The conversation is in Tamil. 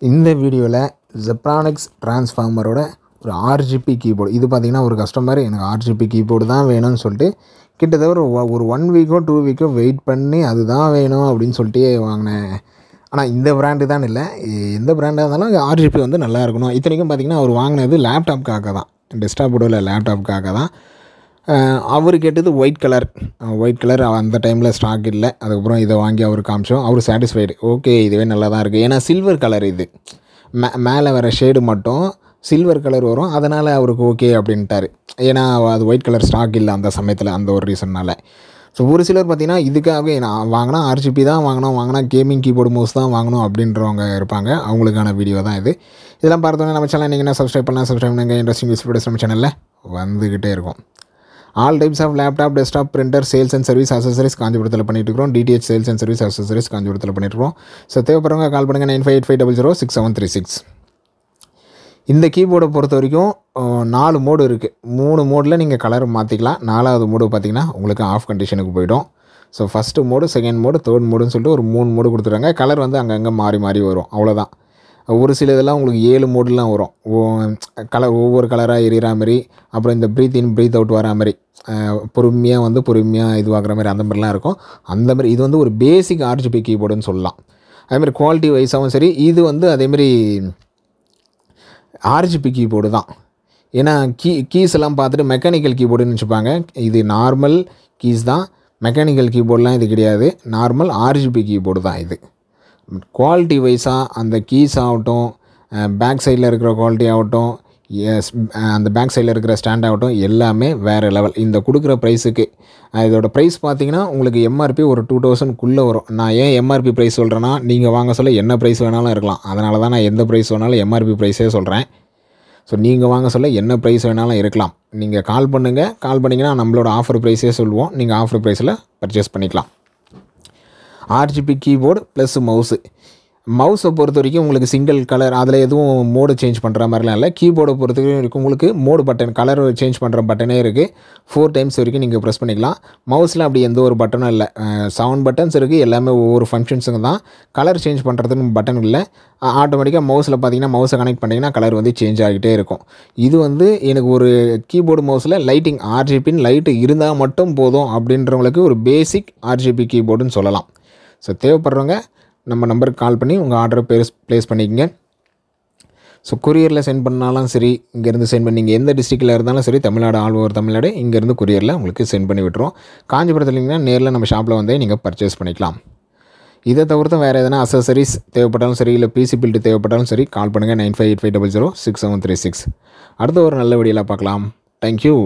இந்த வீடியோவில் ஜெப்ரானிக்ஸ் டிரான்ஸ்ஃபார்மரோட ஒரு RGB கீபோர்டு. இது பார்த்திங்கன்னா ஒரு கஸ்டமர் எனக்கு RGB கீபோர்டு தான் வேணும்னு சொல்லிட்டு கிட்டத்தட்ட ஒரு 1 வீக்கோ 2 வீக்கோ வெயிட் பண்ணி அதுதான் வேணும் அப்படின்னு சொல்லிட்டு வாங்கினேன். ஆனால் இந்த பிராண்டு தான் இல்லை, எந்த பிராண்டாக இருந்தாலும் RGB வந்து நல்லா இருக்கணும். இத்தனைக்கும் பார்த்திங்கன்னா அவர் வாங்கினது லேப்டாப்புக்காக தான், டெஸ்க்டாப்போட லேப்டாப்புக்காக தான். அவர் கேட்டது ஒயிட் கலர் அந்த டைமில் ஸ்டாக் இல்லை. அதுக்கப்புறம் இதை வாங்கி அவர் காமிச்சோம். அவர் சாட்டிஸ்ஃபைடு, ஓகே இதுவே நல்லா தான் இருக்குது. ஏன்னா சில்வர் கலர் இது, மேலே வர ஷேடு மட்டும் சில்வர் கலர் வரும், அதனால் அவருக்கு ஓகே அப்படின்ட்டார். ஏன்னா அது ஒயிட் கலர் ஸ்டாக் இல்லை அந்த சமயத்தில், அந்த ஒரு ரீசன்னால். ஸோ ஒரு சிலர் பார்த்திங்கன்னா இதுக்காகவே நான் வாங்கினா RGB தான் வாங்கினா கேமிங் கீபோர்டு மவுஸ் தான் வாங்கணும் அப்படின்றவங்க இருப்பாங்க. அவங்களுக்கான வீடியோ தான் இது. இதெல்லாம் பார்த்தோன்னா நம்ம சேனல் நீங்கள் சப்ஸ்கிரைப் பண்ணுங்கள். இன்ட்ரெஸ்டிங் வீடியோஸ் நம்ம சேனலில் வந்துக்கிட்டே இருக்கும். All types of laptop, desktop, printer sales and service accessories காஞ்சிபுரத்தில் பண்ணிட்டு இருக்கிறோம். DTH sales and service accessories காஞ்சிபுரத்தில் பண்ணிட்டு இருக்கோம். ஸோ தேவைப்படுறவங்க கால் பண்ணுங்கள் 9585006736. இந்த கீபோர்டை பொறுத்த வரைக்கும் 4 மோடு இருக்குது. 3 மோடில் நீங்கள் கலர் மாற்றிக்கலாம். 4வது மோடு பார்த்திங்கன்னா உங்களுக்கு ஆஃப் கண்டிஷனுக்கு போய்டும். So first mode, second mode, third மோடுன்னு சொல்லிட்டு ஒரு 3 மோடு கொடுத்துருக்காங்க. கலர் வந்து அங்கங்கே மாறி வரும், அவ்வளோதான். ஒரு சில இதெல்லாம் உங்களுக்கு 7 மோடுலாம் வரும். ஒவ்வொரு கலராக எரியிற மாதிரி, அப்புறம் இந்த ப்ரீத் இன் ப்ரீத் அவுட் வர மாதிரி, பொறுமையாக இதுவாகிற மாதிரி அந்த மாதிரிலாம் இருக்கும். அந்த மாதிரி இது வந்து ஒரு பேசிக் RGB கீபோர்டுன்னு சொல்லலாம். அதேமாதிரி குவாலிட்டி வைஸாகவும் சரி, இது வந்து அதேமாதிரி RGB கீபோர்டு தான். ஏன்னா கீஸ் எல்லாம் பார்த்துட்டு மெக்கானிக்கல் கீபோர்டுன்னு வச்சுப்பாங்க. இது நார்மல் கீஸ் தான், மெக்கானிக்கல் கீபோர்டெலாம் இது கிடையாது. நார்மல் RGB கீபோர்டு தான் இது. குவாலிட்டி வைஸாக அந்த கீஸ் ஆகட்டும், பேக் சைடில் இருக்கிற குவாலிட்டி ஆகட்டும், அந்த பேக் சைடில் இருக்கிற ஸ்டாண்ட் ஆகட்டும், எல்லாமே வேறு லெவல். இந்த கொடுக்குற ப்ரைஸுக்கு இதோட ப்ரைஸ் பார்த்திங்கன்னா உங்களுக்கு MRP ஒரு 2000க்குள்ளே வரும். நான் ஏன் MRP ப்ரைஸ் சொல்கிறேன்னா, நீங்கள் வாங்க சொல்ல என்ன ப்ரைஸ் வேணாலும் இருக்கலாம். அதனால தான் நான் எந்த ப்ரைஸ் வேணாலும் MRP ப்ரைஸே சொல்கிறேன். ஸோ நீங்கள் வாங்க சொல்ல என்ன ப்ரைஸ் வேணாலும் இருக்கலாம். நீங்கள் கால் பண்ணிங்கன்னா நம்மளோட ஆஃபர் ப்ரைஸே சொல்லுவோம். நீங்கள் ஆஃபர் ப்ரைஸில் பர்ச்சேஸ் பண்ணிக்கலாம். RGB கீபோர்டு ப்ளஸ் மவுஸை பொறுத்த வரைக்கும் உங்களுக்கு சிங்கிள் கலர், அதில் எதுவும் மோடு சேஞ்ச் பண்ணுற மாதிரிலாம் இல்லை. கீபோர்டை பொறுத்த வரைக்கும் உங்களுக்கு மோடு பட்டன், கலர் சேஞ்ச் பண்ணுற பட்டனே இருக்குது. 4 டைம்ஸ் வரைக்கும் நீங்கள் ப்ரெஸ் பண்ணிக்கலாம். மவுஸில் அப்படி எந்த ஒரு பட்டனும் இல்லை. 7 பட்டன்ஸ் இருக்குது, எல்லாமே ஒவ்வொரு ஃபங்க்ஷன்ஸுங்க தான். கலர் சேஞ்ச் பண்ணுறதுன்னு பட்டன் இல்லை. ஆட்டோமேட்டிக்காக மவுஸில் பார்த்தீங்கன்னா மவுஸை கனெக்ட் பண்ணிங்கன்னா கலர் வந்து சேஞ்ச் ஆகிட்டே இருக்கும். இது வந்து எனக்கு ஒரு கீபோர்டு மவுஸில் லைட்டிங் RGBன்னு லைட்டு இருந்தால் மட்டும் போதும் அப்படின்றவங்களுக்கு ஒரு பேசிக் RGB கீபோர்டுன்னு சொல்லலாம். ஸோ தேவைப்படுறவங்க நம்ம நம்பருக்கு கால் பண்ணி உங்கள் ஆர்டரை ப்ளேஸ் பண்ணிக்கங்க. ஸோ கொரியரில் சென்ட் பண்ணாலும் சரி, இங்கேருந்து சென்ட் பண்ணி நீங்கள் எந்த டிஸ்ட்ரிக்டில் இருந்தாலும் சரி, தமிழ்நாடு ஆல் ஓவர் தமிழ்நாடு, இங்கேருந்து கொரியரில் உங்களுக்கு சென்ட் பண்ணி விட்டுருவோம். காஞ்சிபுரத்தில் இல்லைங்கன்னா நேரில் நம்ம ஷாப்பில் வந்து நீங்கள் பர்ச்சேஸ் பண்ணிக்கலாம். இதை தவிர்த்து வேறு எதனா அசசரிஸ் தேவைப்பட்டாலும் சரி, இல்லை PC பில்டு தேவைப்பட்டாலும் சரி, கால் பண்ணுங்கள் 9585006736. அடுத்த ஒரு நல்ல வீடியோவில் பார்க்கலாம். தேங்க்யூ.